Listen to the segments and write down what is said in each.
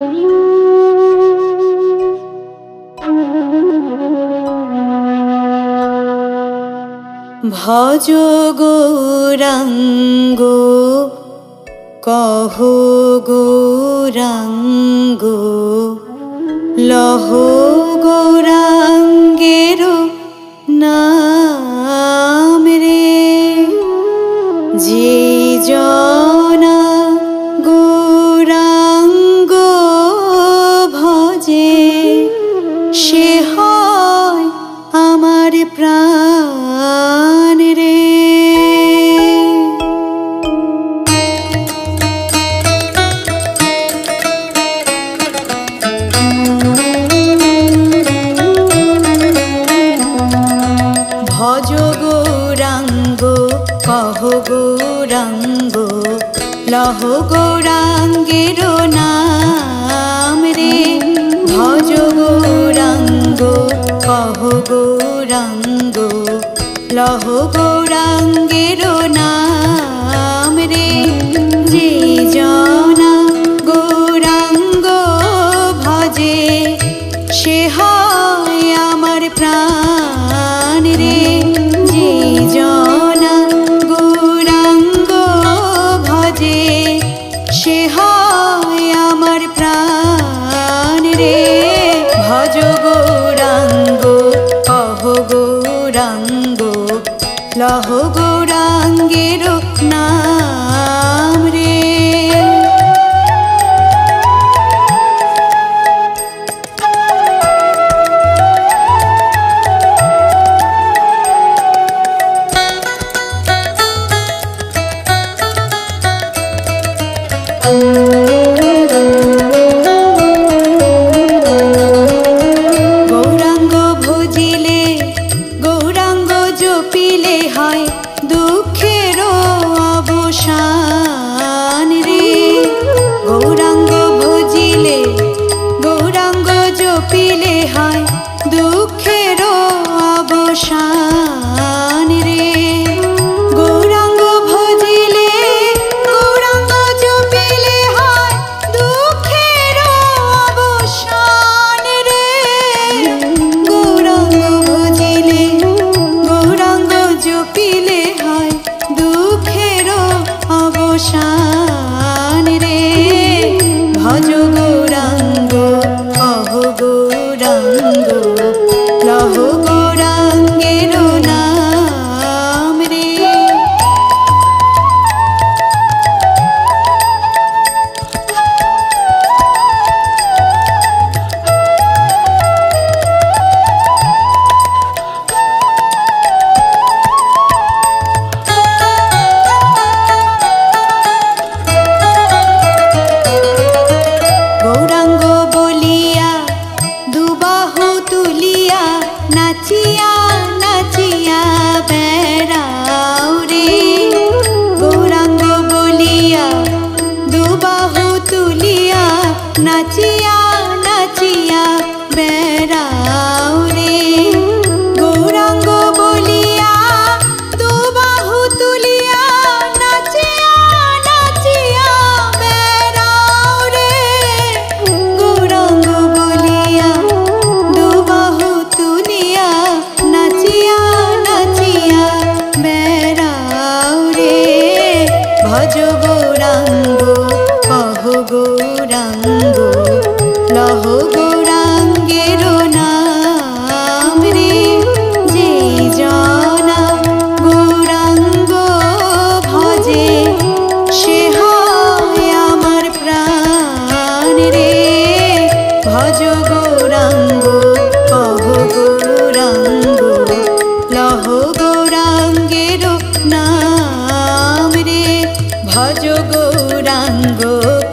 ভজ গৌরাঙ্গ কহ গৌরাঙ্গ লহ গৌরাঙ্গের নাম রে। যে জনা গৌরাঙ্গ ভজে সে হয় আমার প্রাণ রে। ভজ গৌরাঙ্গ কহ গৌরাঙ্গ লহ গৌরাঙ্গের নাম রে। ভজ গৌরাঙ্গ কহ গৌরাঙ্গ লহ গৌরাঙ্গের নাম রে। যে জনা গৌরাঙ্গ ভজে সে হয় আমার প্রাণ রে। যে জনা গৌরাঙ্গ ভজে সে হয় আমার প্রাণ রে। ভজ গৌরাঙ্গ কহ গৌরাঙ্গ লহ গৌরাঙ্গের নাম রে। গৌরাঙ্গ ভজিলে গৌরাঙ্গ জপিলে হয় দুঃখের অবসান রে। গৌরাঙ্গ ভজিলে গৌরাঙ্গ জপিলে হয় দুঃখের অবসান রে। গৌরাঙ্গ ভজিলে গৌরাঙ্গ জপিলে হয় দুঃখের অবসান রে। গৌরাঙ্গ ভজিলে গৌরাঙ্গ জপিলে হয় দুঃখের অবসান রে। ভজ গৌরাঙ্গ কহ গৌরাঙ্গ লহ গৌরাঙ্গের নাম রে। গৌরাঙ্গ বলিয়া দুবাহু তুলিয়া নাচিয়া নাচিয়া বেড়াও রে। গৌরাঙ্গ বলিয়া দুবাহু তুলিয়া নাচিয়া নাচিয়া বেড়াও রে। গৌরাঙ্গ বলিয়া দুবাহু তুলিয়া নাচিয়া নাচিয়া বেড়াও রে। গৌরাঙ্গ বলিয়া দুবাহু তুলিয়া নাচিয়া নাচিয়া বেড়াও রে। ভজ গৌরাঙ্গ কহ গৌরাঙ্গ লহ গৌরাঙ্গের নাম রে। যে জনা গৌরাঙ্গ ভজে সে হয় আমার প্রাণ রে। ভজ গৌরাঙ্গ কহ গৌরাঙ্গ লহ গৌরাঙ্গের নাম রে। ভজ গৌরাঙ্গ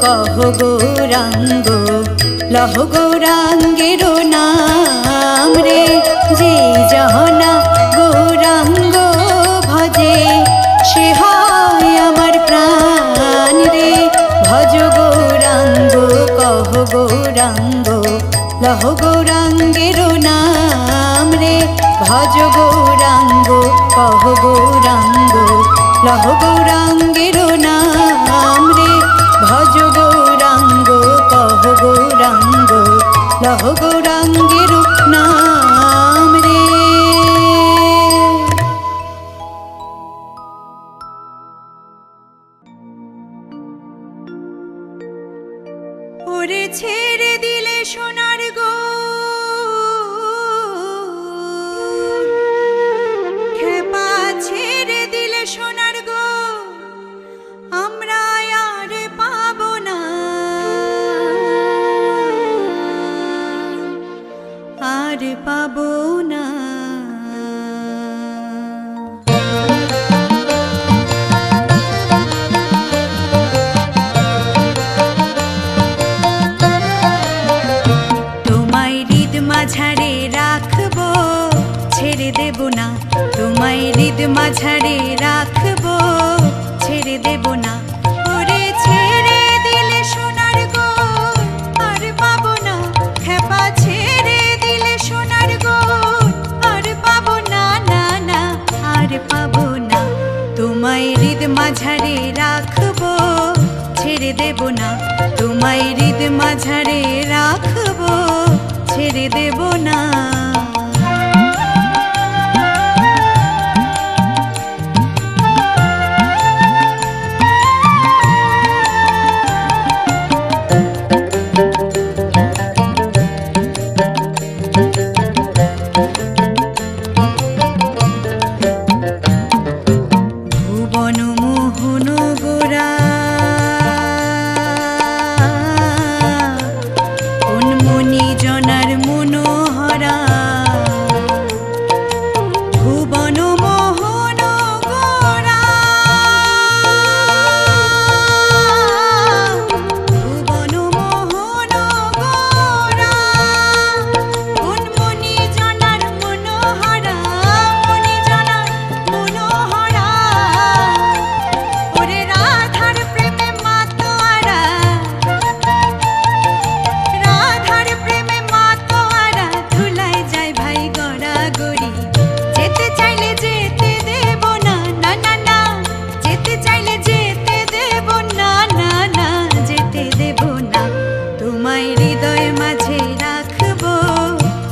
কহ গৌরাঙ্গ লহ গৌরাঙ্গের নাম রে। যে জনা গৌরাঙ্গ ভজে সে হয় আমার প্রাণ রে। ভজ গৌরাঙ্গ কহ গৌরাঙ্গ লহ গৌরাঙ্গের নাম রে। ভজ গৌরাঙ্গ কহ গৌরাঙ্গ লহ গৌরাঙ্গের নাম রে। ভজ গৌরাঙ্গ কহ গৌরাঙ্গ লহ গৌরাঙ্গের নাম রে। ওরে ছেড়ে দিলে সোনার গো খেপা ছেড়ে দিলে সোনার গো আমরা আর পাবো না আর পাবো না। তোমায় হৃদ মাঝারে রাখবো ছেড়ে দেব না, তোমায় হৃদ মাঝারে রাখবো ছেড়ে দেব না। ওরে ছেড়ে দিলে সোনার গো আর পাবো না, খেপা ছেড়ে দিলে সোনার গো আর পাবো না, না না আর পাবো না। তোমায় হৃদ মাঝারে রাখবো ছেড়ে দেব না, তোমায় হৃদ মাঝারে রাখবো ছেড়ে দেব না। ভুবন মোহন গোরা কোন মনি জনার মনোহরা, ভুবন মোহন গোরা ভুবন মোহন গোরা কোন মনি জনার মনোহরা, মনি জনার মনোহরা। ওরে রাধার প্রেমে মাতোয়ারা, রাধার প্রেমে মাতোয়ারা ধুলাই যায় ভাই গড়াগড়ি। যেতে চাইলে যেতে দেব না, না না না যেতে চাইলে যেতে দেব না, না না যেতে দেব না। তোমায় হৃদয় মাঝে রাখবো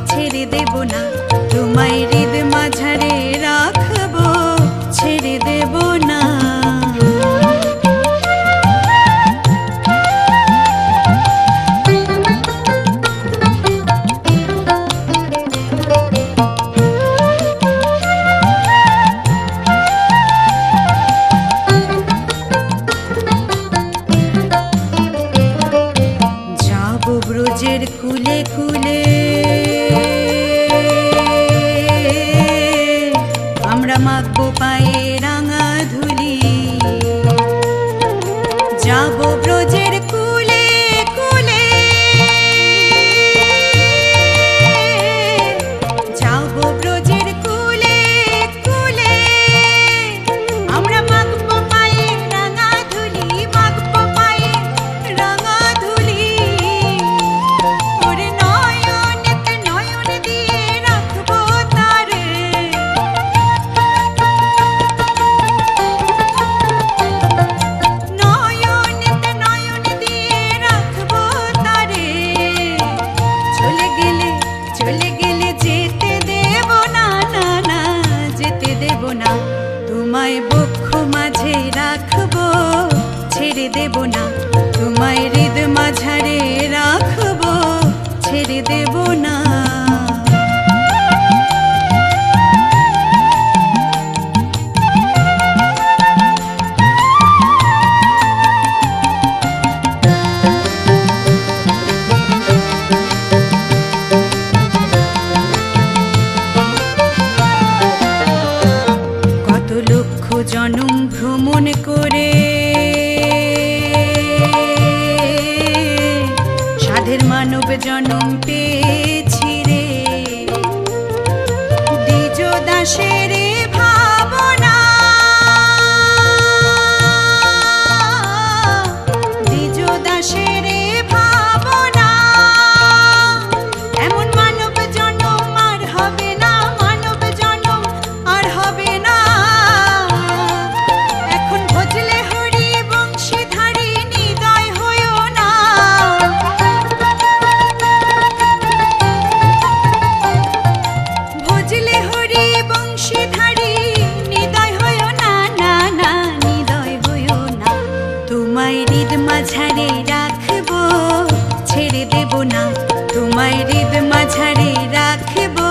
ছেড়ে দেব না, তোমায় হৃদ মাঝারে রাখবো ছেড়ে দেব না। যাব ব্রজের কুলে কুলে আমরা মাখবো পায়ে রাঙা ধুলি। যাব ব্রজের কুলে কুলে, যাব ব্রজের কুলে কুলে আমরা মাখবো পায়ে রাঙা ধুলি, মাখবো পায়ে রাঙা ধুলি। ওরে নয়নেতে নয়ন দিয়ে রাখবো তারে, নয়নেতে নয়ন দিয়ে রাখবো তারে। চলে গেলে চলে গেলে যেতে দেব না, না না যেতে দেব না। তোমায় বক্ষ মাঝে রাখবো ছেড়ে দেব না, তোমায় হৃদ মাঝারে রাখবো ছেড়ে দেব না। কত লক্ষ জনম ভ্রমণ করে সাধের মানব জনম পেয়েছি রে। দ্বিজ দাসের ভাবনা, দ্বিজ দাসের ভাবনা। এমন মানব জনম আর হবে না, মানব জনম আর হবে না। এখন ভজলে হরি বংশীধারী নিদয় হইও না, তোমায় হৃদ মাঝারে রাখবো,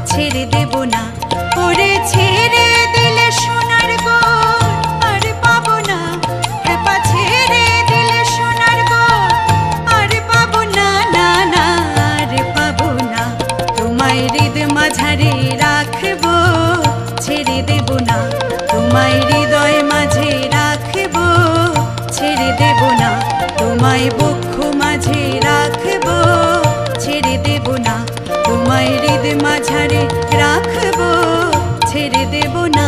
ছেড়ে দেব না। ওরে ছেড়ে দিলে সোনার গোর আর পাবো না, হেপা ছেড়ে দিলে সোনার গোর আর পাবো না, না না আর পাবো না। তোমায় হৃদ মাঝারে রাখবো, ছেড়ে দেব না। তোমায় হৃদয় মাঝে রাখবো, ছেড়ে দেব না। তোমায় বক্ষ মাঝে রাখবো, ছেড়ে দেব না। তোমায় হৃদ মাঝারে রাখবো, ছেড়ে দেব না।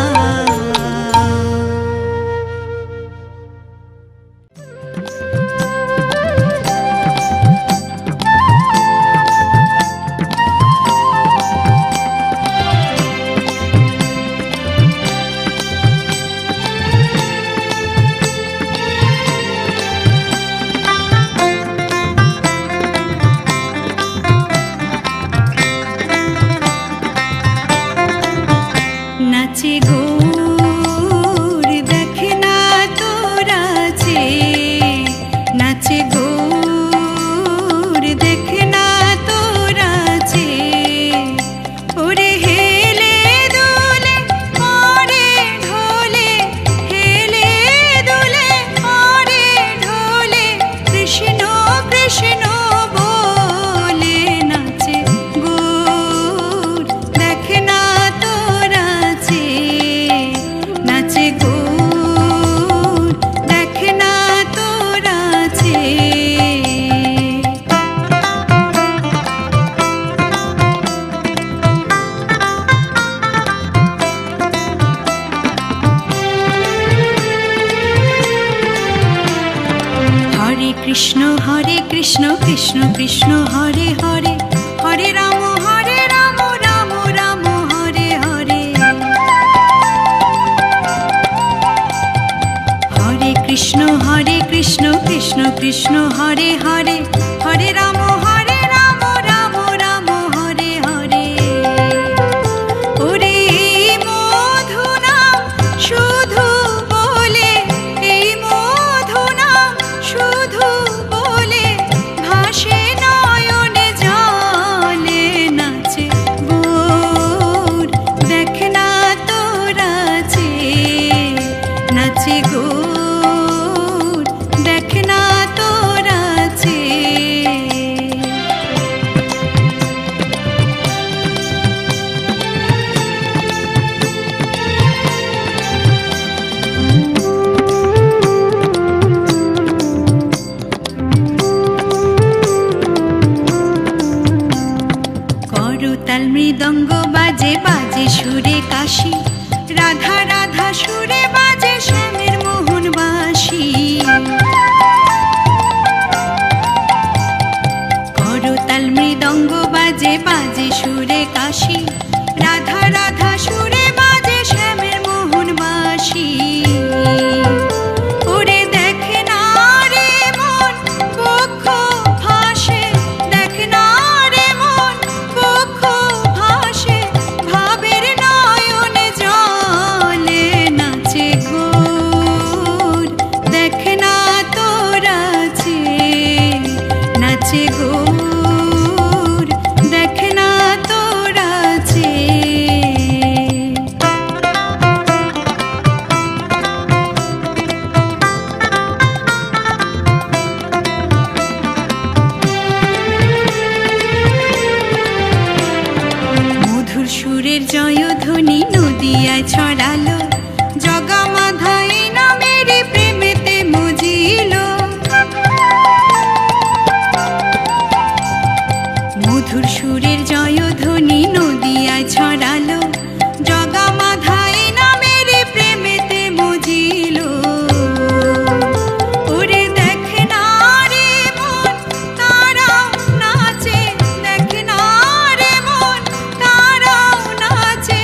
নাচে গৌর দেখ না তোরা যে, নাচে গৌর দেখ না তোরা যে। ওরে হেলে দুলে পরে ঢোলে, হেলে দুলে পরে ঢোলে, কৃষ্ণ কৃষ্ণ বলে নাচে গৌর দেখ না তোরা যে, নাচে গৌর দেখ না তোরা যে। হরে কৃষ্ণ কৃষ্ণ কৃষ্ণ হরে হরে, হরে রাম রাম রাম হরে হরে। হরে কৃষ্ণ কৃষ্ণ কৃষ্ণ হরে হরে, হরে রাম রাম রাম হরে হরে। ওরে মধু নাম শুধু বলে, এই মধু নাম শুধু বলে, ভাসে নয়নে জলে নাচে গৌর দেখ না তোরা যে, নাচে গৌর দেখ না তোরা যে। করতাল মৃদঙ্গ বাজে বাজে সুরে কাশি, রাধা রাধা সুরে বাজে শ্যামের মোহন বাসি। করতাল মৃদঙ্গ বাজে বাজে সুরে কাশি, রাধা রাধা সুরে বাজে শ্যামের মোহন বাসি। ওরে দেখ না রে মন বক্ষ ভাসে, দেখ না রে মন বক্ষ ভাসে, ভাবের নয়নে জলে নাচে গৌর দেখ না তোরা যে, নাচে গৌর দেখ না তোরা যে। মধুর সুরের জয়ধ্বনি নদিয়ায় ছড়ালো, জগামাধাই নামের প্রেমেতে মজিল। মধুর সুরের জয়ধ্বনি নদিয়ায় ছড়ালো, জগামাধাই নামের প্রেমেতে মজিল। ওরে দেখ না রে মন তারাও নাচে, দেখ না রে মন তারাও নাচে,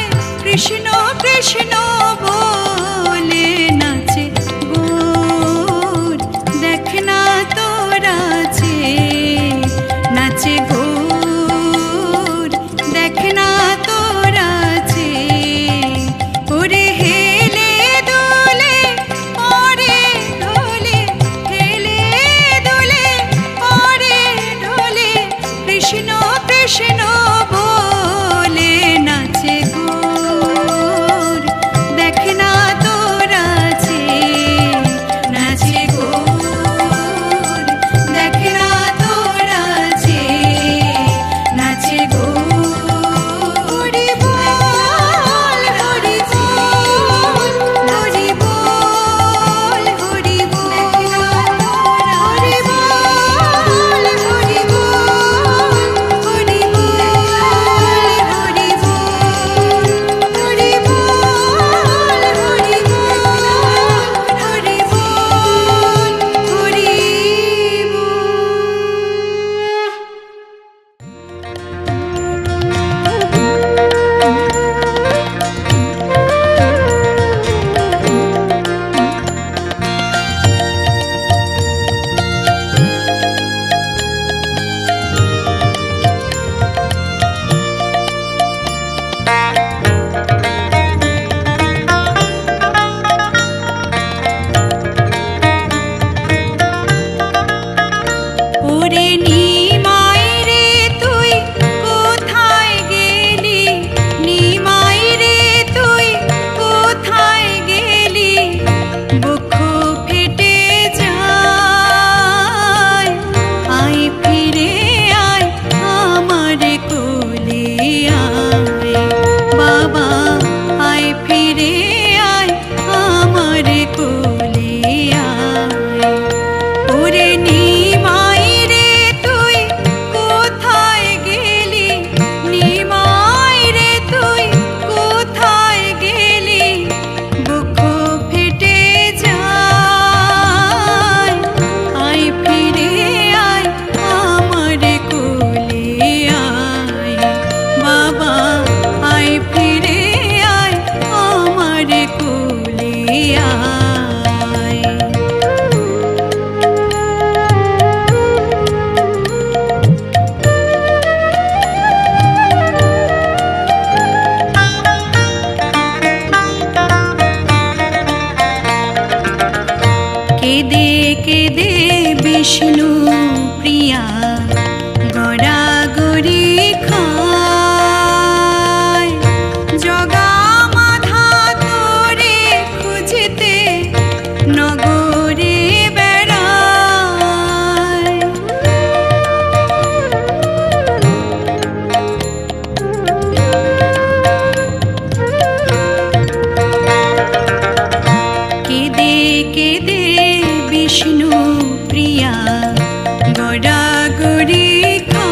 সাগরে খায়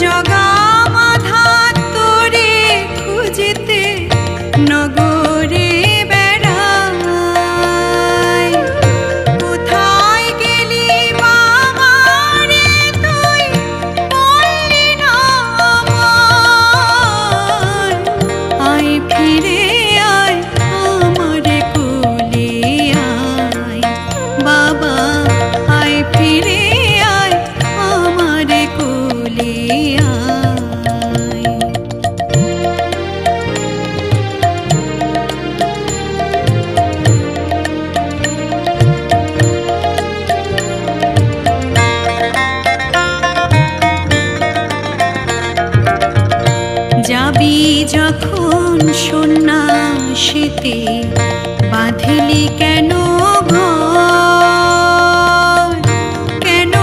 জগা মাধা তোরে খুঁজতে নগরে বেড়ায় কোথায় গেলি মামা রে তুই বললি না আমায় আয় ফিরে আয় আমার কোলে আয় বাবা আয় ফিরে আয় আমার কোলে আয় যাবি যখন সন্ন্যাসীতে বাঁধিলি কেন ঘর কেন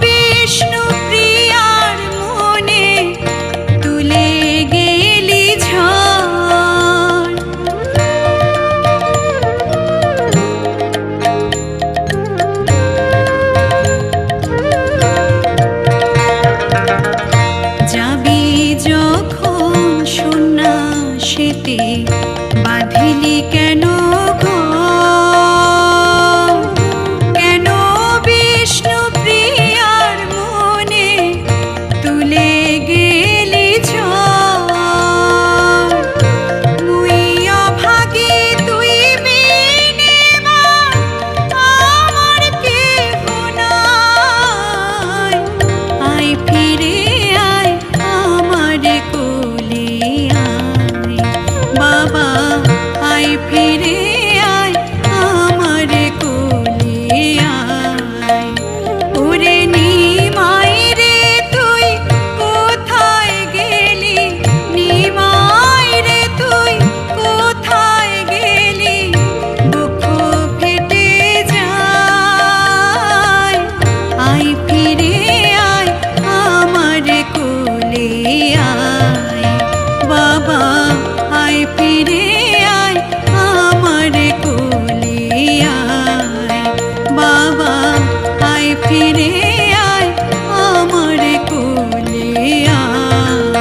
বিষ্ণু প্রিয়ার মনে তুলে গেলি ঝড় যাবি যখন সন্ন্যাসীতে বাঁধিলি কেন ঘর কেন বিষ্ণু প্রিয়ার মনে তুলে গেলি ঝড় মুই অভাগী তুই বিনে আমার কেহ নাই আয় ফিরে আয় আমার কোলে আয় বাবা আয় ফিরে আয় আমার কোলে আয় ওরে নিমাই রে তুই কোথায় গেলি নিমাই রে তুই কোথায় গেলি বুক ফেটে যায় আয় ফিরে আয় আমার কোলে আয় বাবা আয় ফিরে আয় আমার কোলে আয় বাবা আয় ফিরে আয় আমার কোলে আয়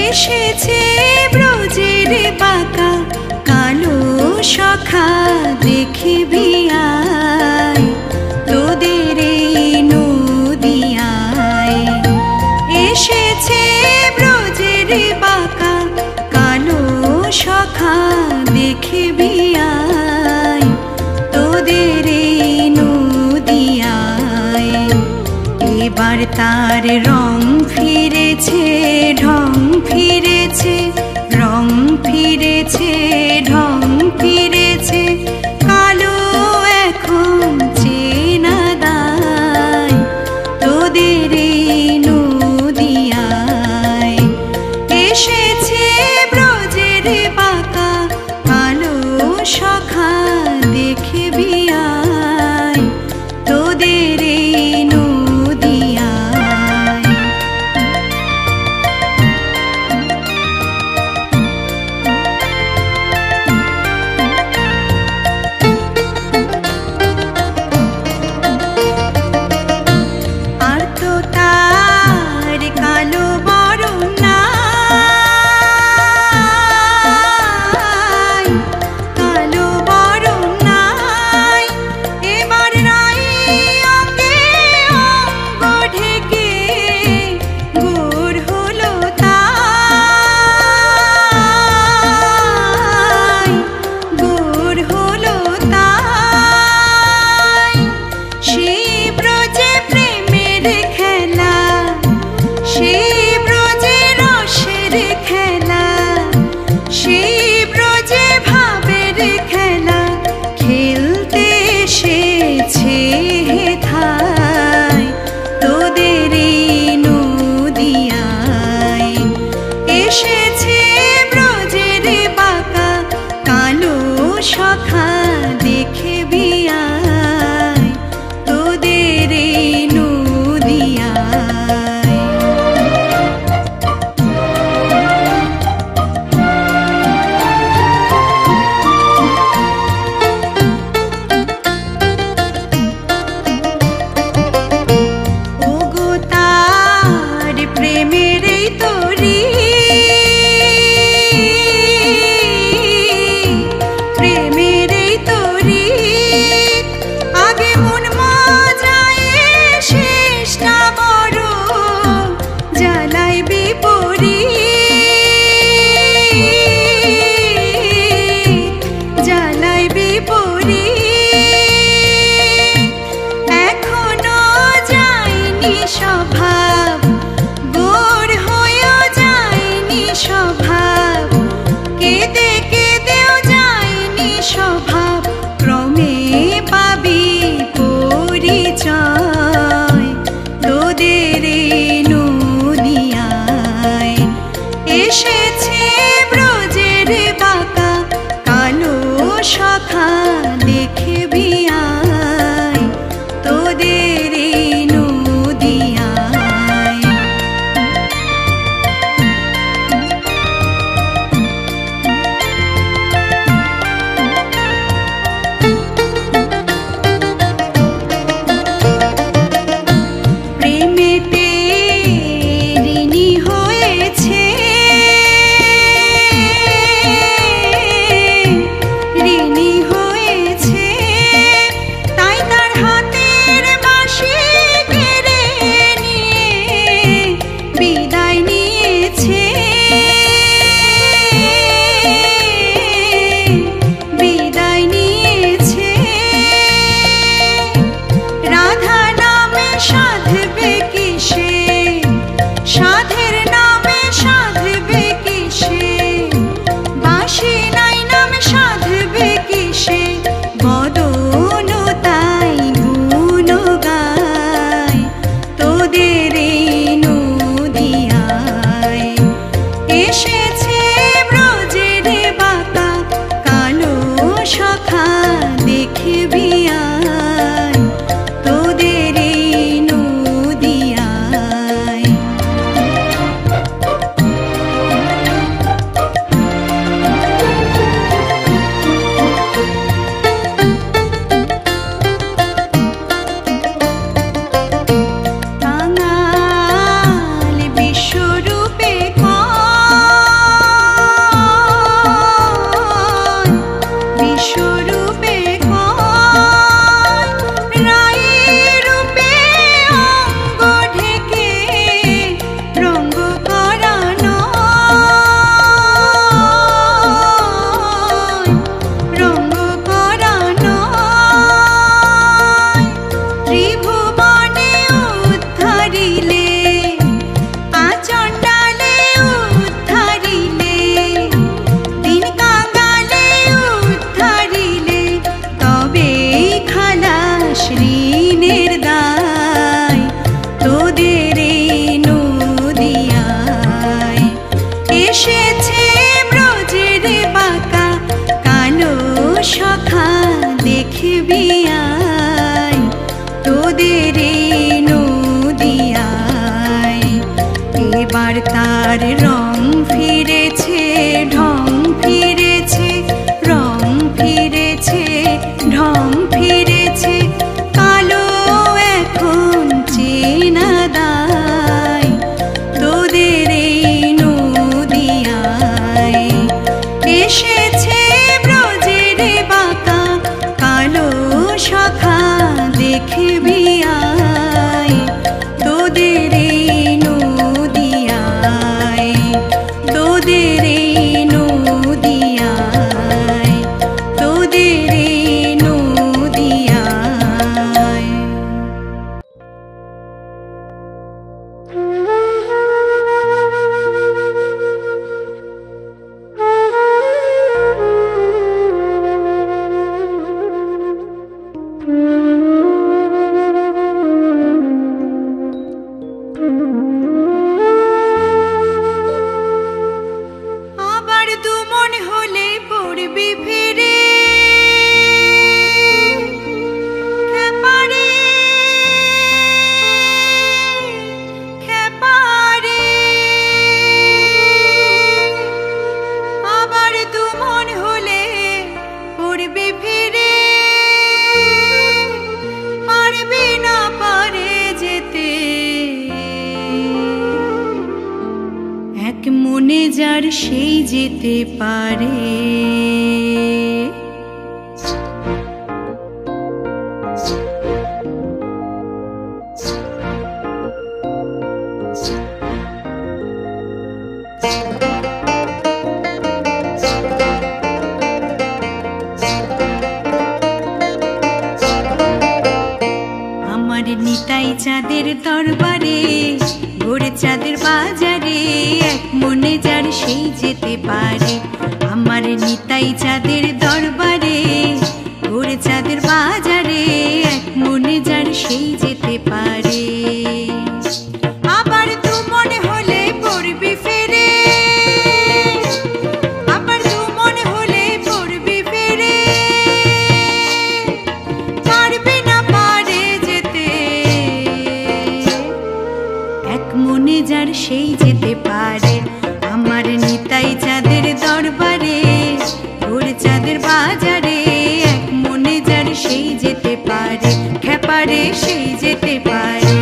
এসেছে ব্রজের বাঁকা কালো সখা দেখিবি আয় তোদের এই নদিয়ায় এসেছে ব্রজের বাঁকা কালো সখা দেখিবি আয় তোদের এই নদিয়ায় এবার তার রং ফিরেছে ঢং ফিরেছে রং ফিরেছে ঢং ফিরেছে কালো এখন চেনা দায় তোদের এই নদিয়ায় এসেছে ব্রজের বাঁকা কালো সখা দেখিবি আয় তোদের এই নদিয়ায় স্বভাব, গোর হয়েও যায়নি স্বভাব, কেঁদে কেঁদেও যায়নি স্বভাব, ক্রমে পাবি পরিচয় তোদের এই নদিয়ায়। এসেছে ব্রজের বাঁকা কালো সখা, দেখবি আয় তোদের এই নদিয়ায়। প্রেমেতে ঋণী হয়েছে, ঋণী হয়েছে, তাই তার হাতের বাঁশি কেড়ে নিয়ে বিদায় নিয়েছে, বিদায় নিয়েছে। রাধা নামে সাধবে কিসে, সাধের নামে সাধবে কিসে, বাঁশি নাই নামে সাধবে কিসে, বদন তাই গুণ গায় তোদের এই নদিয়ায়। এসেছে ব্রজের বাঁকা কালো সখা, দেখবি আয় তোদের এই নদিয়ায়। কাঙাল বিশ্বরূপে কয়, বিশ্বরূপে কয়, রায়ের রূপে অঙ্গ ঢেকে রঙ্গ করা নয়, রঙ্গ করা নয়। ত্রিভুবনে উদ্ধারিলে, আচণ্ডালে উদ্ধারিলে, দিন কাঙালে উদ্ধারিলে, তবেই খালাস ঋণের দায় তোদের এই নদিয়ায়। এসেছে ব্রজের বাঁকা কালো সখা, দেখবি আয় তোদের এই নদিয়ায়। এবার তার রং ফিরেছে, ঢং ফিরেছে, রং ফিরেছে, ঢং ফিরেছে, কালো এখন চেনা দায় তোদের এই নদিয়ায়। এসেছে ব্রজের বাঁকা কালো সখা, দেখবি আয় তোদের এই নদিয়ায়, তোদের এই নদিয়ায়, তোদের এই নদিয়ায়। আবার দুমন হলে পড়বি ফিরে, খেপারে, খেপারে। আবার দুমন হলে পড়বি ফিরে, পারবি না পারে যেতে, এক মনে যার সেই যেতে পারে। আমার আমার নিতাই চাঁদের দরবারে ভোর চাঁদের বাজারে এক মনে যার সেই যেতে পারে। আমার নিতাই চাঁদের দরবারে ভোর চাঁদের বাজারে এক মনে যার সেই যেতে পারে। আবার তু মনে হলে পড়বি ফেরে, আবার তু মনে হলে পড়বি ফেরে, পারবে না পারে যেতে এক মনে যার সেই যেতে পারে। আমার নিতাই চাঁদের দরবারে ভোর চাঁদের বাজারে এক মনে যার সেই যেতে পারে, খেপারে সেই যেতে পারে।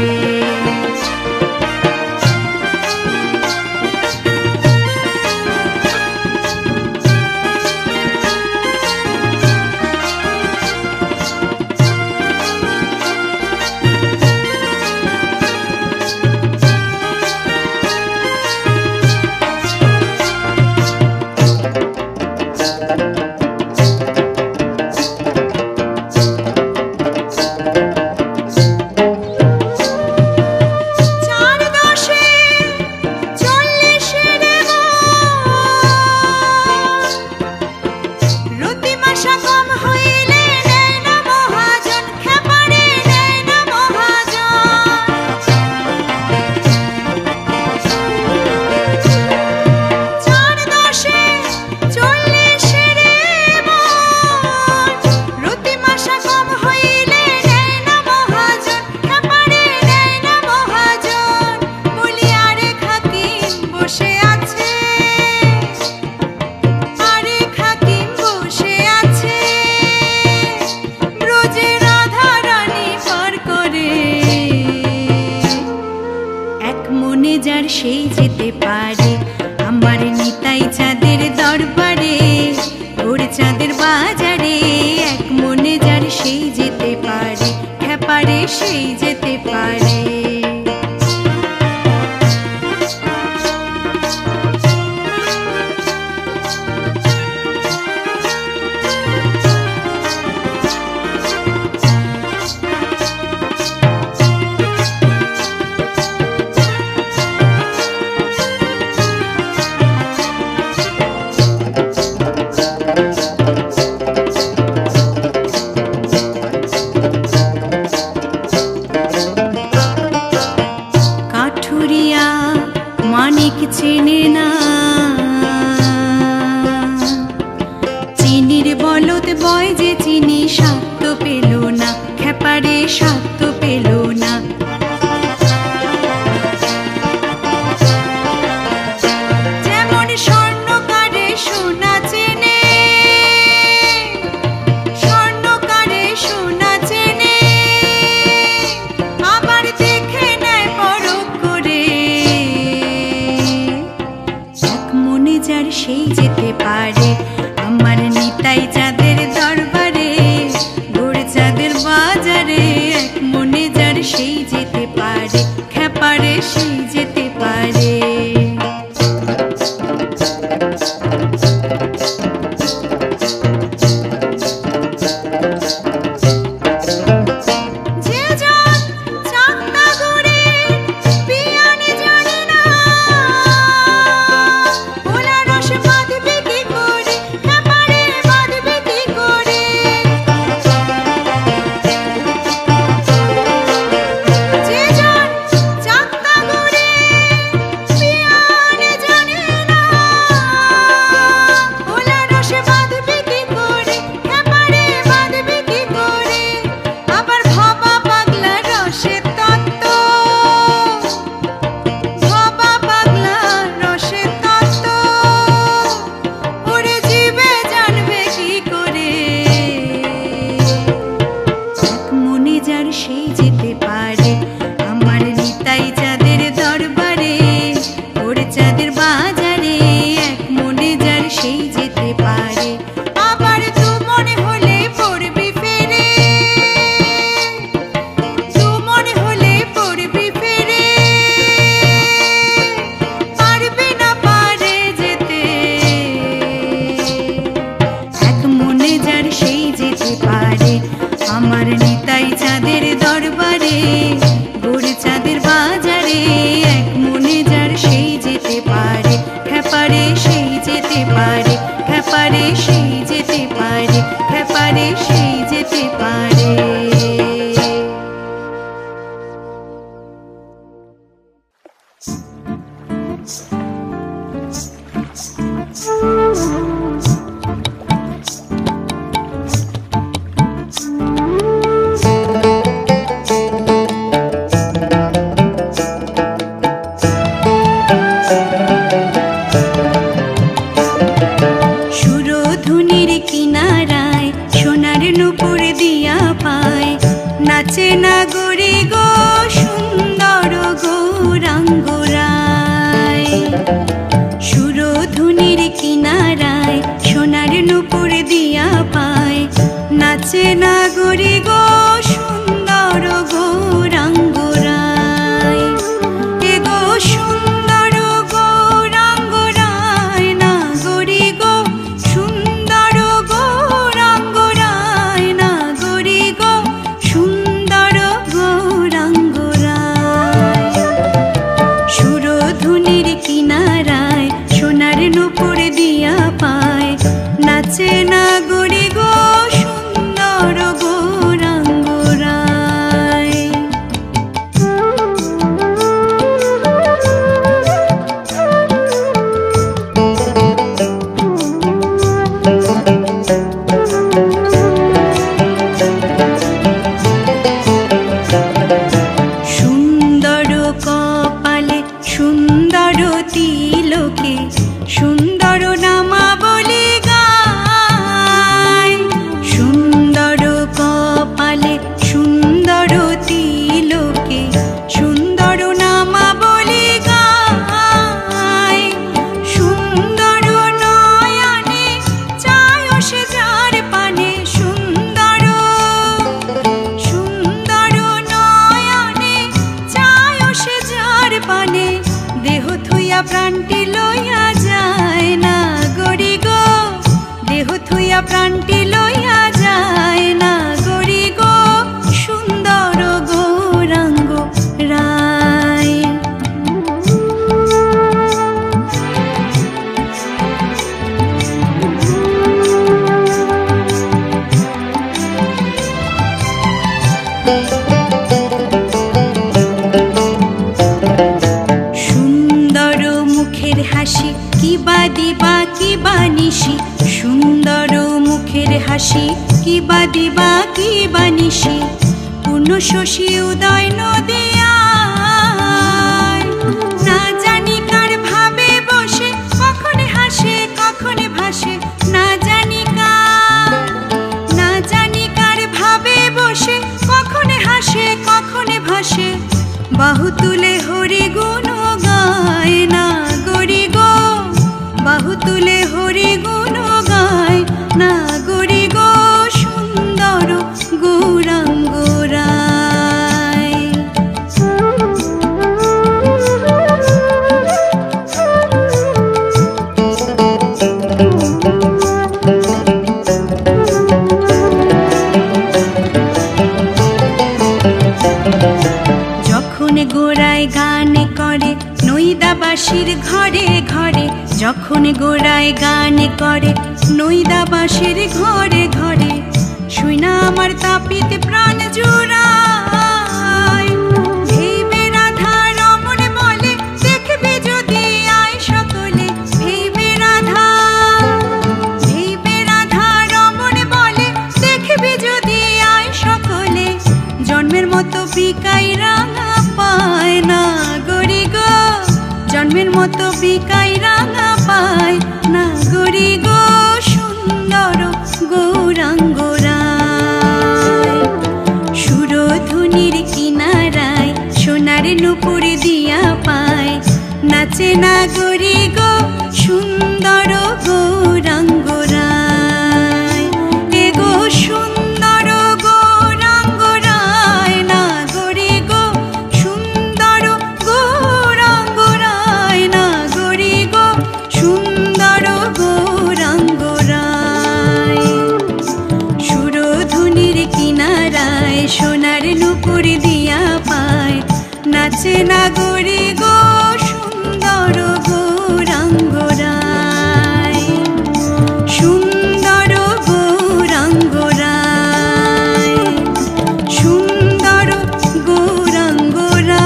যার সেই যেতে পারে। আমার নিতাই চাঁদের দরবারে ভোর চাঁদের বাজারে এক মনে যার সেই যেতে পারে, খেপারে সেই যেতে পারে। মানিক চেনে না চিনির বলদ বয় যে চিনি স্বাদ পেল না, খেপারে স্বাদ পেল না। যেমন স্বর্ণকারে সোনা চেনে, স্বর্ণকারে সোনা চেনে, আবার দেখে নেয় পরখ করে মনে যার সেই যেতে পারে। আমার নিতাই চাঁদের দরবারে ভোর চাঁদের বাজারে এক মনে যার সেই যেতে পারে, খেপারে সেই যেতে পারে। যে সুন্দর নামাবলী গায়। সুন্দর নয়নে চায় সে যার পানে, সুন্দর সুন্দর নয়নে চায় সে যার পানে। দেহ থুইয়া প্রাণটি লইয়া যায় না গরি গো, দেহ থুইয়া প্রাণটি লইয়া যায় না গরি গো। সুন্দর গৌরাঙ্গ রায়। সুন্দর মুখের হাসি কিবা দিবা কিবা নিশি, সুন্দর মুখের হাসি কিবা দিবা কিবা নিশি। পূর্ণ শশী উদয় নদিয়ায়, না জানি কার ভাবে বসে, কখনে হাসে কখনে ভাসে। না জানি কার ভাবে বসে, কখনে হাসে কখনে ভাসে। বাহু তুলে হরি গুণ গায় না গরি গো, বাহু তুলে হরি গুণ গায় না গরি গো। সুন্দর গৌরাঙ্গ রায়। যখন গোড়ায় গান করে নৈদাবাসীর ঘরে ঘরে, যখন গোড়ায় গান করে নৈদাবাসীর ঘরে ঘরে। শুইনা আমার তাপিত প্রাণ জুড়ায়, ভেবে রাধা রমণ বলে দেখবে যদি আয় সকলে। ভেবে রাধা রমণ বলে দেখবে যদি আয় সকলে। জন্মের মতো বিকাই রাঙা পায় না গরি গো, জন্মের মতো বিকাই রাঙা পায় না গরি গো। সুন্দর গৌরাঙ্গ রায়। সুরধুনির কিনারায় সোনার নূপুর দিয়া পায়, নাচে না গরি গো। সুন্দর গৌরাঙ্গ রায়। এ গো সুন্দর গৌরাঙ্গ রায় না গরি গো। সুন্দর গৌরাঙ্গ রায় না গরি গো। সুন্দর গৌরাঙ্গ রায়। সুরধুনির কিনারায় সোনার নূপুর দিয়া পায়, নাচে না গরি গো। সুন্দর গৌরাঙ্গ রায়। সুন্দর গৌরাঙ্গ রায়। সুন্দর গৌরাঙ্গ রায়।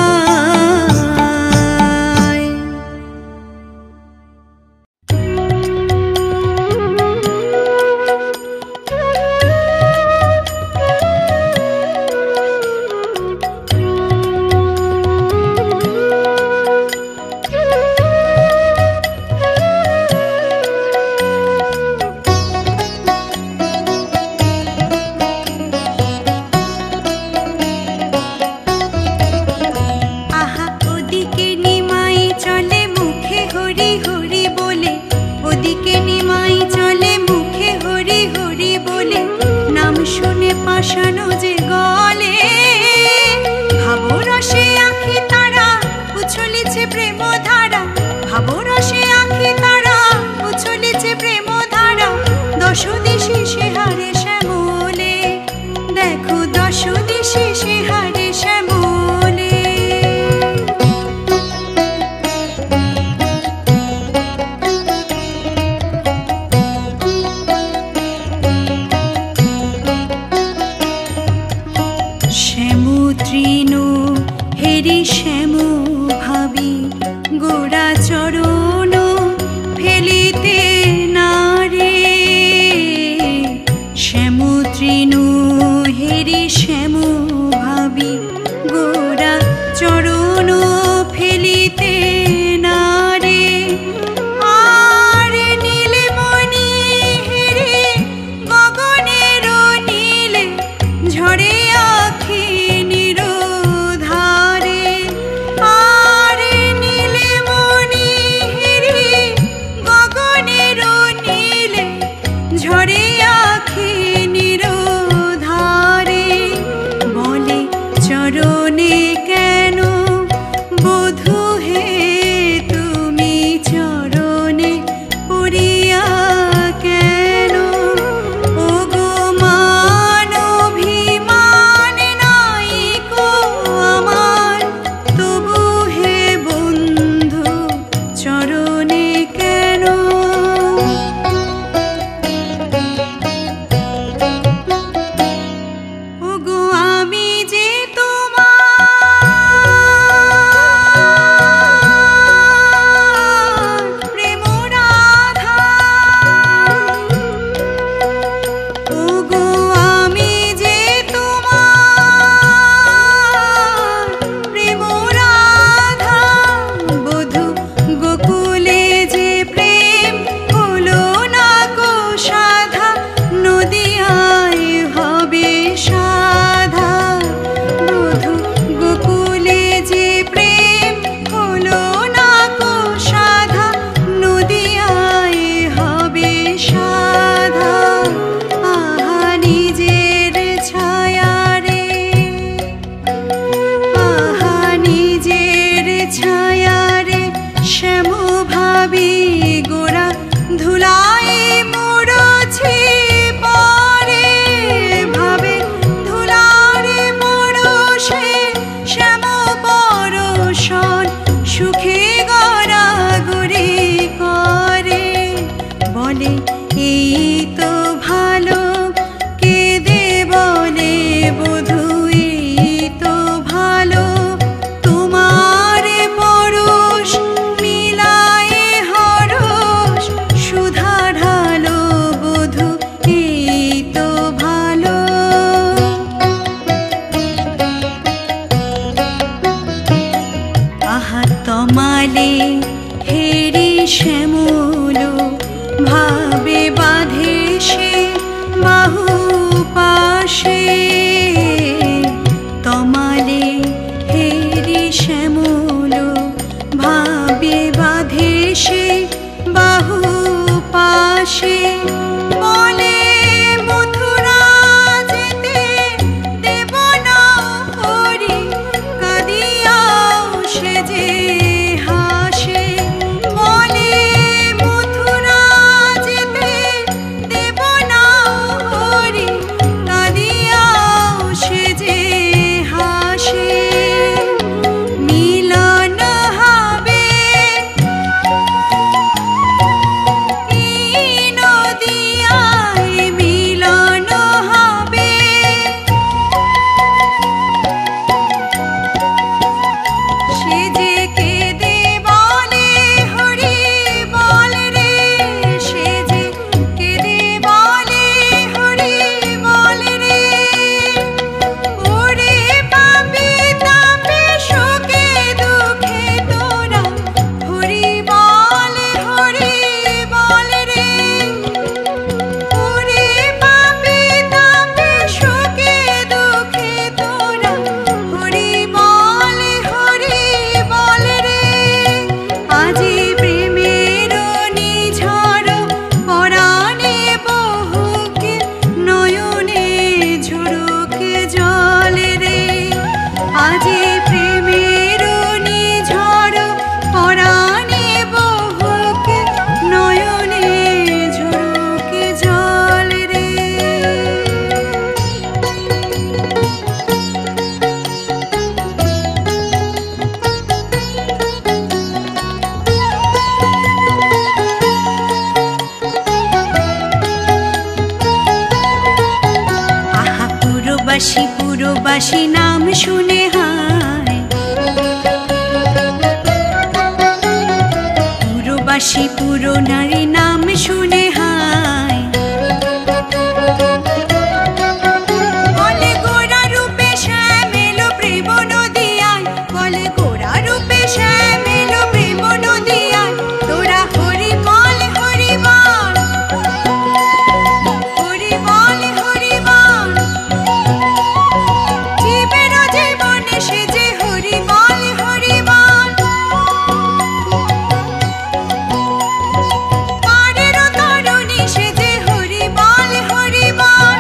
আহা ওদিকে নিমাই চলে মুখে হরি হরি বলে, ওদিকে নিমাই চলে মুখে হরি হরি বলে। নাম শুনে পাশানো যে গলে, ভাবরসে আঁখি তারা উছলিছে প্রেম ধারা। ভাবরসে আঁখি তারা উছলিছে প্রেম ধারা। দশ দিশে সে হারে শ্যামলে, দেখো দশ দিশে সে হারে শ্যামলে। শ্যামু তৃণ হেরি শ্যামু ভাবি, গোড়া চরণ ফেলিতে না রে। শ্যামু তৃণ হেরি শ্যামু ভাবি, গোড়া চরণ ফেলিতে না রে। আর নীলমণি হেরি গগনের নীলে, ঝরে আখি নিরধারে। তমালে হেরি শ্যামল ভাবে বাঁধে সে বাহু পাশে, তমালে হেরি শ্যামল ভাবে বাঁধে সে বাহু পাশে। বলে মথুরা যেতে দেব না হরি, কাঁদিয়াও সে যে হাসে। বলে মথুরা যেতে দেব না হরি, কাঁদিয়াও সে যে হাসে। মিলন হবে এই নদিয়ায়, মিলন হবে সে যে কেঁদে বলে হরি বল রে, সে যে কেঁদে বলে হরি বল রে। ওরে পাপি তাপে শোকে দুঃখে তোরা হরি বল রে। ওরে পাপি তাপে শোকে দুঃখে তোরা হরি বল রে। আজি প্রেমের নিঝড় পরাণে বহুকে, নয়নে ঝরুকে জল রে। আজি প্রেমের নিঝড় পরাণে বহুকে, নয়নে ঝরুকে জল রে। আহা পুরবাসী পুরবাসী নাম শুনে হায়, পুরবাসী পুরো নারী নাম শুনে হায়। বলে গোরা রূপে শ্যাম এলো প্রেম নদিয়ায়, বলে গোরা রূপে শ্যাম এলো প্রেম নদিয়ায়। তোরা হরি বল হরি বল, হরি বল হরি বল। জীবের জীবনে সে যে হরি বল হরি বল। পারের তরুণী সে যে হরি বল হরি বল।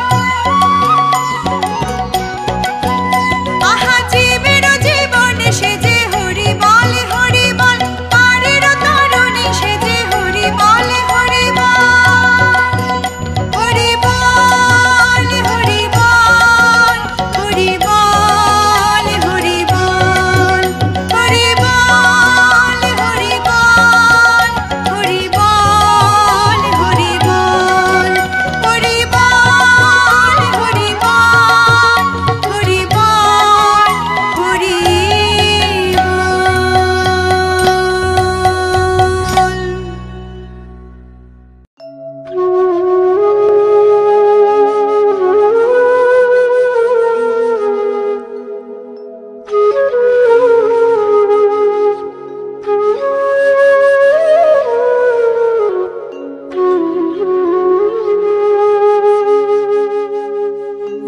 আহা জীবের জীবনে সে যে হরি বল হরি বল। পারের তরুণী সে যে হরি বল হরি বল। হরি বল হরি বল, হরি বল হরি বল। হরি বল হরি বল, হরি বল হরি বল। হরি বল হরি বল, হরি বল হরি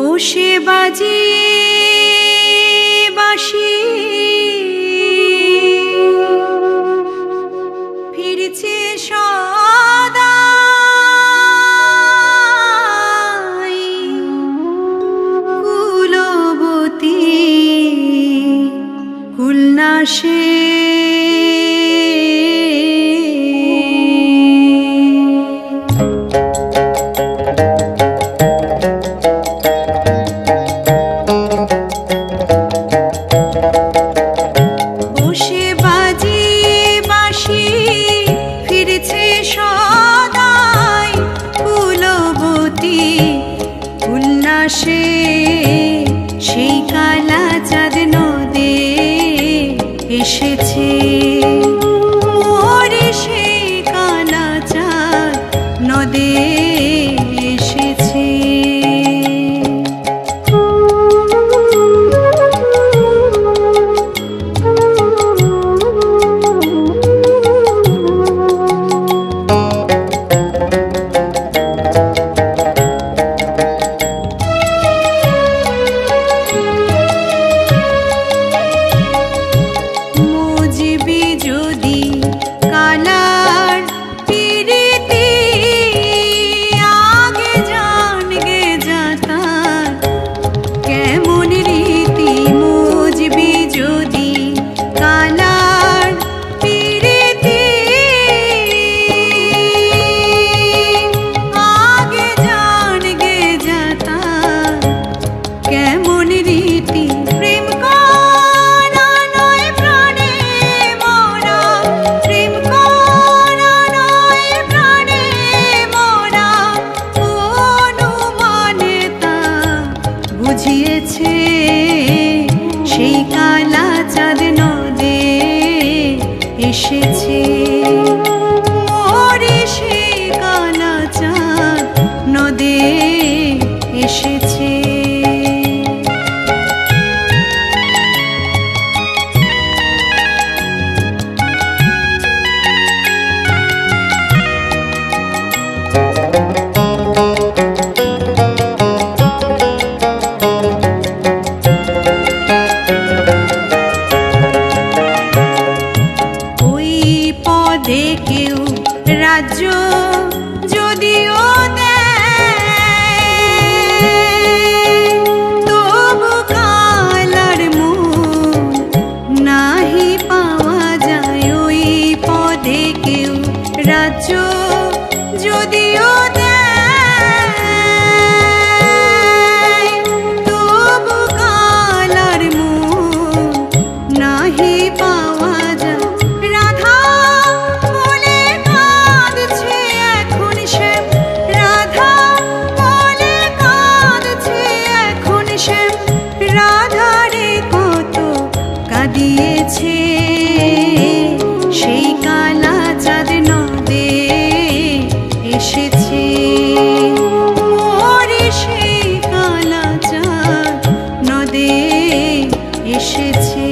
ও সে বাজি বাঁশি ফিরছে সদাই, কুলবতী কুলনাশে। বসে বাজি বাঁশি ফিরছে সদাই, কুলবতী উল্লাসে। সেই কালা চাঁদ নদে এসেছে, মোরে সেই কালা চাঁদ নদে এসেছে। রাজ্য যদিও দেয়, তবু কালার মন নাহি পাওয়া যায় ওই পদে কেউ। রাজ্য যদিও দেয়, তবু কালার মন নাহি পাওয়া যায়। রাধা বলে কাঁদছে এখন শ্যাম, রাধা বলে কাঁদছে এখন শ্যাম, রাধারে কত কাঁদিয়েছে সেই কালা চাঁদ নদে এসেছে। ওরে সেই কালা চাঁদ নদে এসেছে।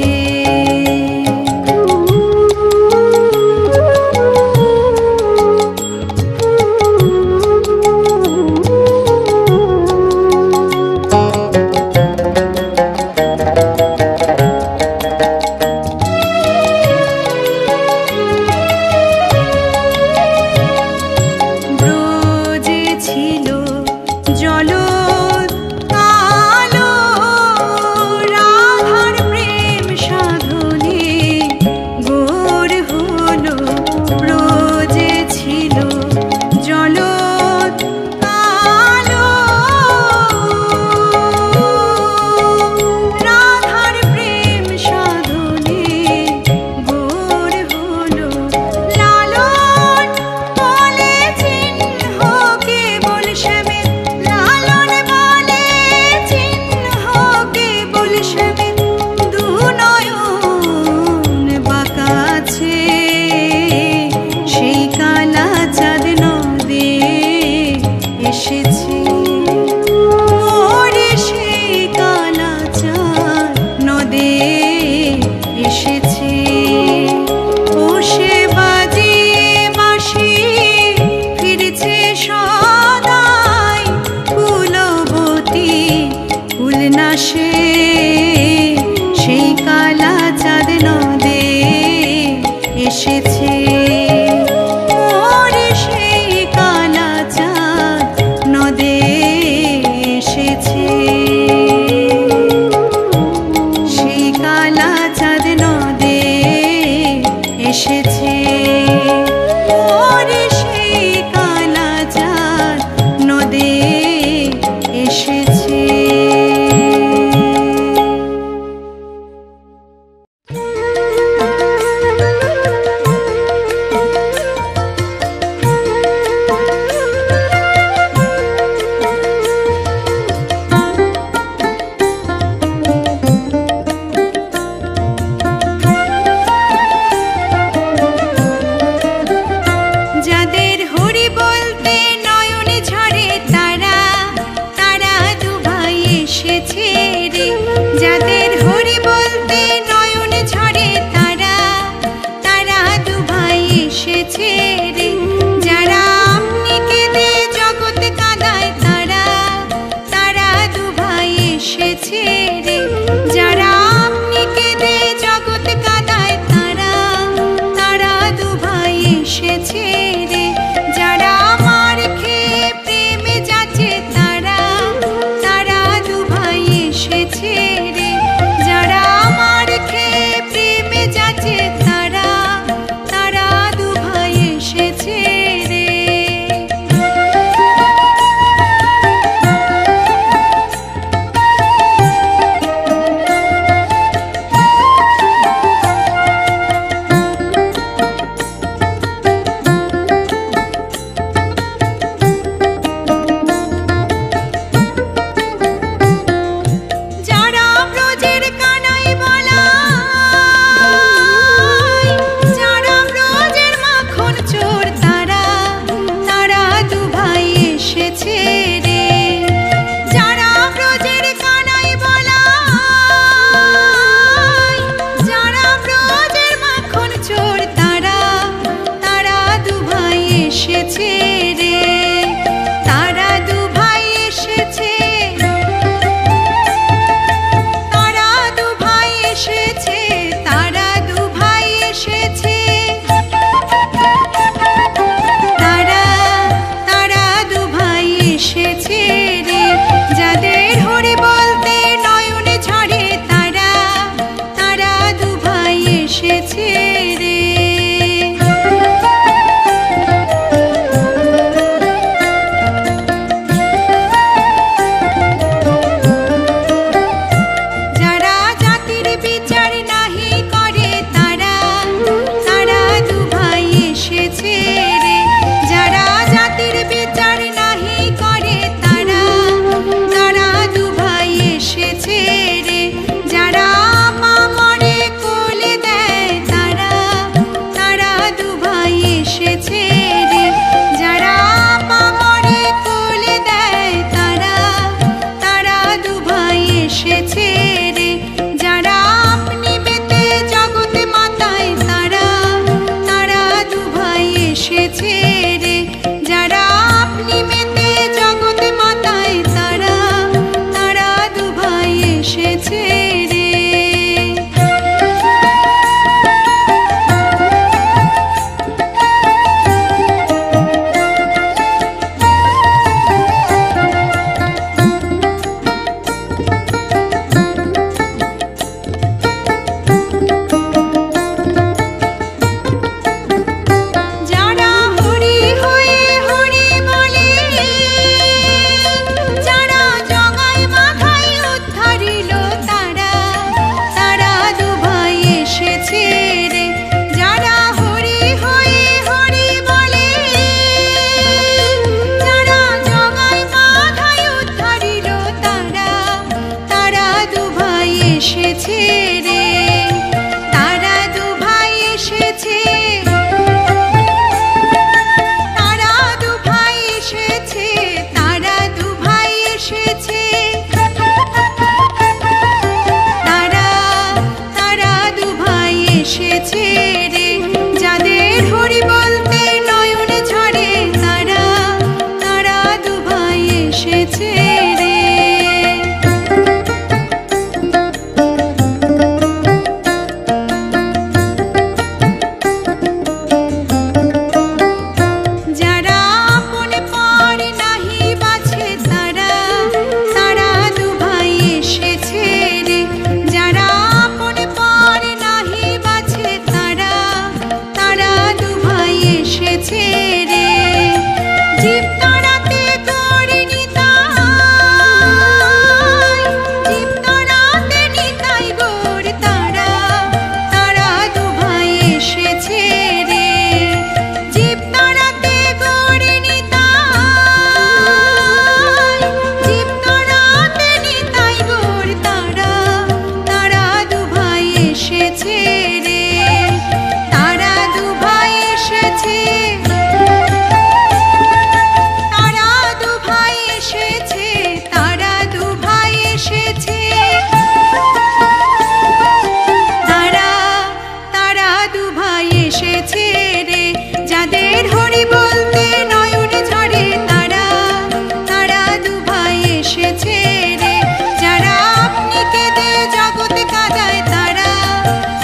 এসেছে রে। যারা জাতির বিচার নাহি করে তারা তারা দু ভাই এসেছে রে। যারা জাতির বিচার নাহি করে তারা তারা দু ভাই এসেছে রে। যারা মা মরে কোলে দেয় তারা তারা দু ভাই এসেছে রে। যারা মা মরে কোলে দেয় তারা তারা দু ভাই এসেছে রে। যারা আপনি বেতে জগতে মাতায় তারা তারা দু ভাই এসেছে রে। যারা আপনি মেতে জগতে মাতায় তারা তারা দু ভাই এসেছে রে। যারা হরি হয়ে হরি বলে যারা জগায় মাথায় উদ্ধারিল তারা তারা দু ভাই এসেছে রে। যারা হরি হয়ে হরি বলে যারা জগায় মাথায় উদ্ধারিল তারা তারা দু ভাই এসেছে রে। তারা দু ভাই এসেছে তারা দু ভাই এসেছে তারা দু ভাই এসেছে তারা তারা দু ভাই এসেছে রে। যাদের হরি বলতে নয়ন ঝরে তারা তারা দু ভাই এসেছে রে। যারা আপন পর নাহি বাছে তারা তারা দু ভাই এসেছে রে। যারা আপন পর নাহি বাছে তারা তারা দু ভাই এসেছে রে। জীব তাড়াতে গৌরী নিতাই জীব তাড়াতে নিতাই গৌর তারা তারা দু ভাই এসেছে রে। জীব তাড়াতে গৌরী নিতাই জীব তাড়াতে নিতাই গৌর তারা তারা দু ভাই এসেছে রে। তারা দু ভাই এসেছে তারা দু ভাই এসেছে তারা দু ভাই এসেছে তারা তারা দু ভাই এসেছে রে। যাদের হরি বলতে নয়ন ঝরে তারা তারা দু ভাই এসেছে রে। যারা আপনি কেঁদে জগতে কাঁদায় তারা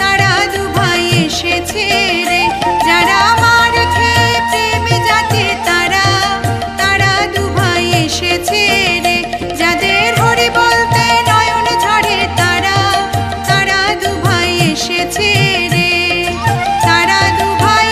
তারা দু ভাই এসেছে রে। যারা মার খেয়ে প্রেমে যাচ্ছে তারা তারা দু ভাই এসেছে রে। যাদের হরি বলতে নয়ন ঝরে তারা তারা দু ভাই এসেছে রে। তারা দু ভাই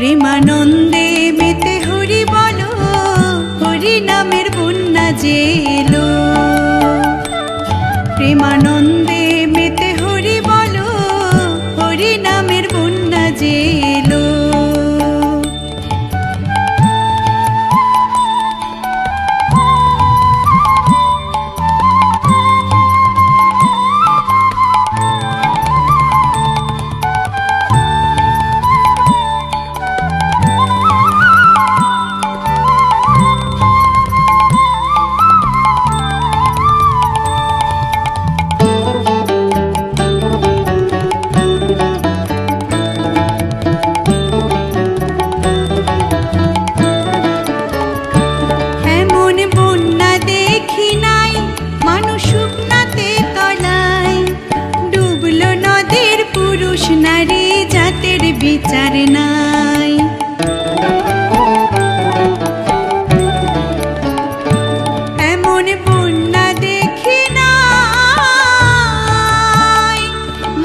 প্রেমানন্দে মেতে হরি বলো, হরি নামের বন্যা যে এলো। প্রেমানন্দে মেতে হরি বলো, হরি নামের বন্যা যে এলো। নারী জাতের বিচার নাই, এমন বন্যা দেখি নাই,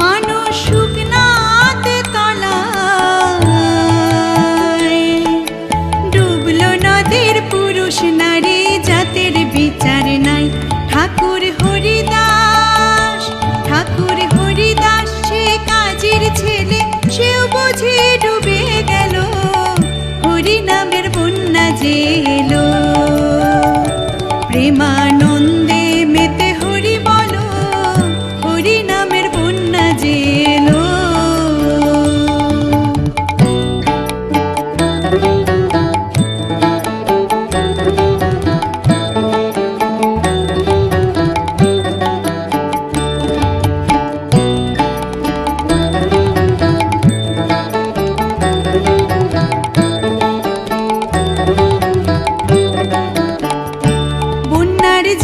মানুষ শুকনাতে তলায়। ডুবলো নদীর পুরুষ নারী জাতের বিচার নাই। ঠাকুর হরিদাস, ঠাকুর হরিদাস সে কাজীর ছেলে, সেও বুঝি ডুবে গেল, হরি নামের বন্যা যে এলো। প্রেমানন্দে মেতে হরি বলো, হরি নামের বন্যা যে এলো।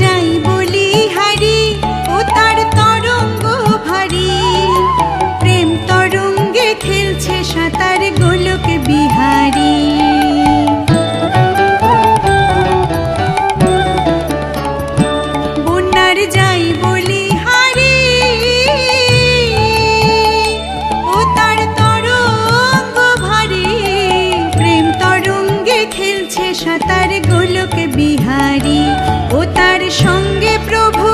যাই বলি হারি, ও তার তরঙ্গ ভারী, প্রেম তরঙ্গে খেলছে সাঁতার গোলক বিহারী। বন্যার যাই বলি হারি, ও তার তরঙ্গ ভারী, প্রেম তরঙ্গে খেলছে সাঁতার গোলক বিহারী। ও তার সঙ্গে প্রভু,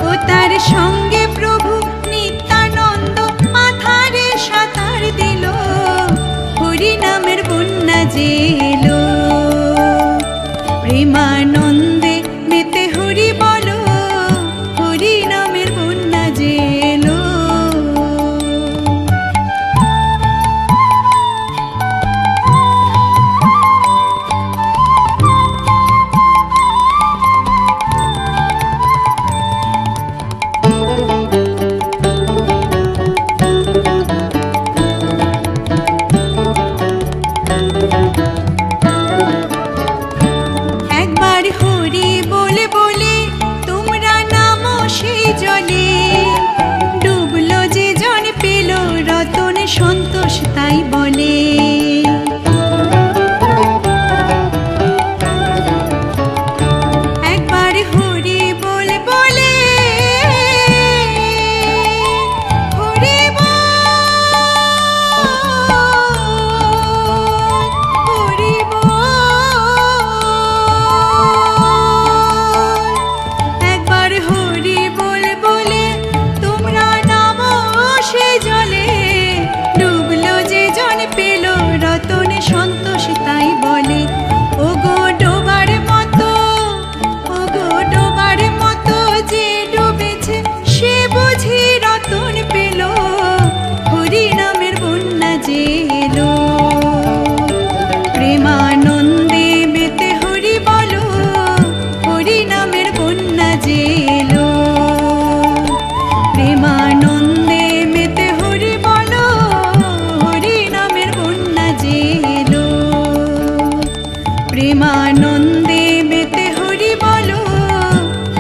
ও তার সঙ্গে প্রভু নিত্যানন্দ মাথারে সাঁতার দিল, হরি নামের বন্যা যে এলো। প্রেমানন্দে মেতে হরি বলো, হরি নামের বন্যা যে এলো। একবার হরি বলে বলে তোমরা নামো সেই জলে, ডুবলো যে জন পেল রতন সন্তোষ তাই বলে। একবার হরি বলে বলে, হরি হরি একবার হরি বলে বলে তোমরা নামো সে জলে, ডুবলো যে জন পেল রতন সন্তোষ তাই বলে। ও গো ডোবার মতো, ও গো ডোবার মতো যে ডুবেছে, সে বুঝি রতন পেল, হরি নামের বন্যা যে এলো। প্রেমানন্দে মেতে হরি বলো, হরি নামের বন্যা যে এলো। প্রেমানন্দে মেতে হরি বলো, হরি নামের বন্যা যে এলো। প্রেমানন্দে মেতে হরি বলো,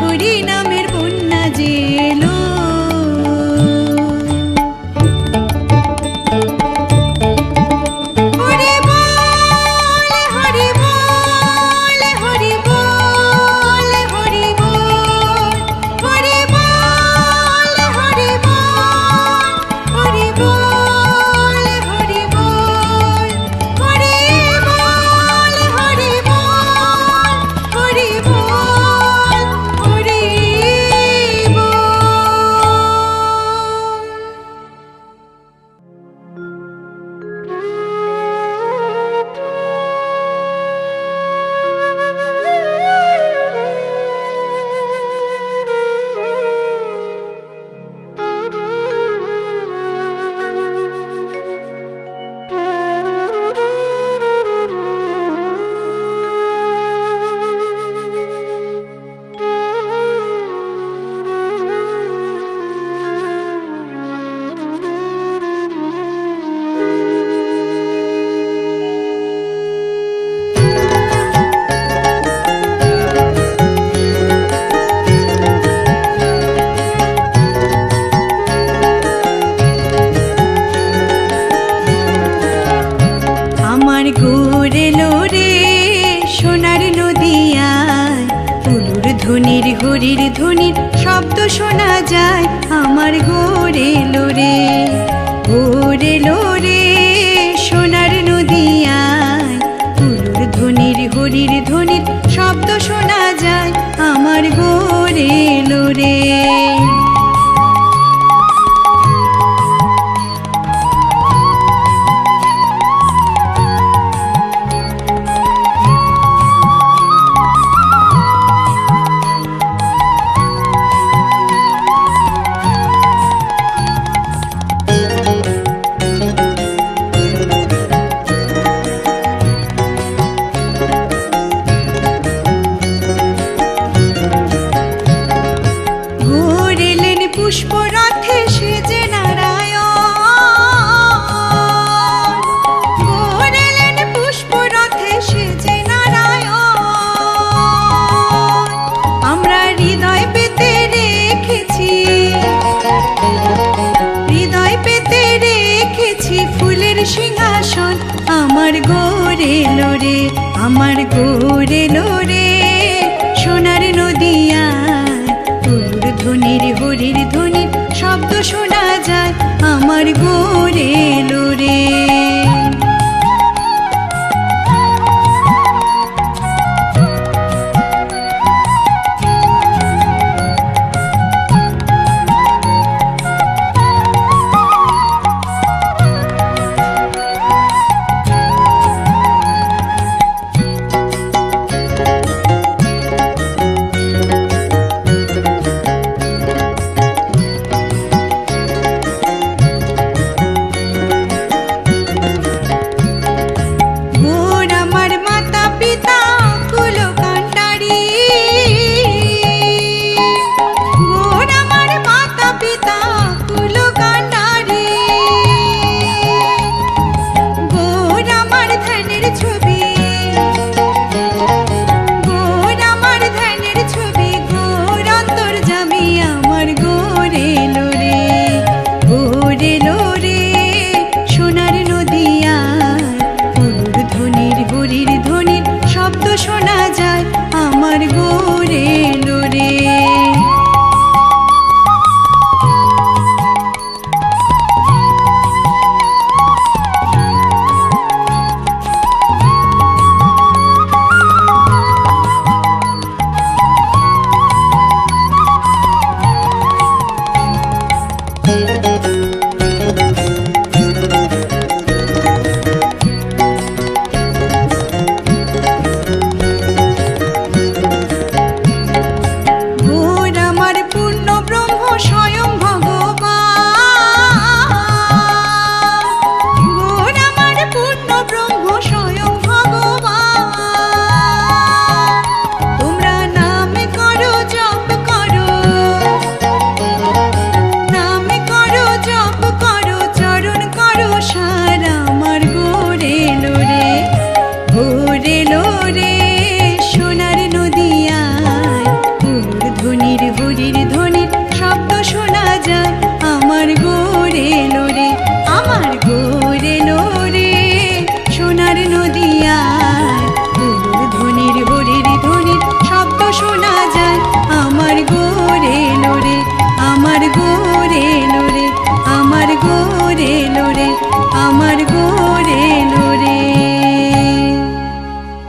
হরি নামের বন্যা যে এলো। ধ্বনির হরির ধ্বনির শব্দ শোনা যায় আমার গোরে লোরে গোরে লোরে সোনার নদিয়ায়। উলুর ধ্বনির হরির ধ্বনির শব্দ শোনা যায় আমার গোরে লোরে। পুষ্পরথে সেজে নারায়ণ, ঘোরেলেন পুষ্পরথে সেজে নারায়ণ। আমরা হৃদয় পেতে রেখেছি, হৃদয় পেতে রেখেছি ফুলের সিংহাসন আমার গোরে লোরে আমার গোরে লোরে সোনার নদিয়ায়। ধ্বনির হরির ধ্বনির শব্দ শোনা যায় আমার গোরে লোরে। শোনা যায় আমার গোরে লোরে। হরির ধ্বনির শব্দ শোনা যায় আমার গোরে লোরে আমার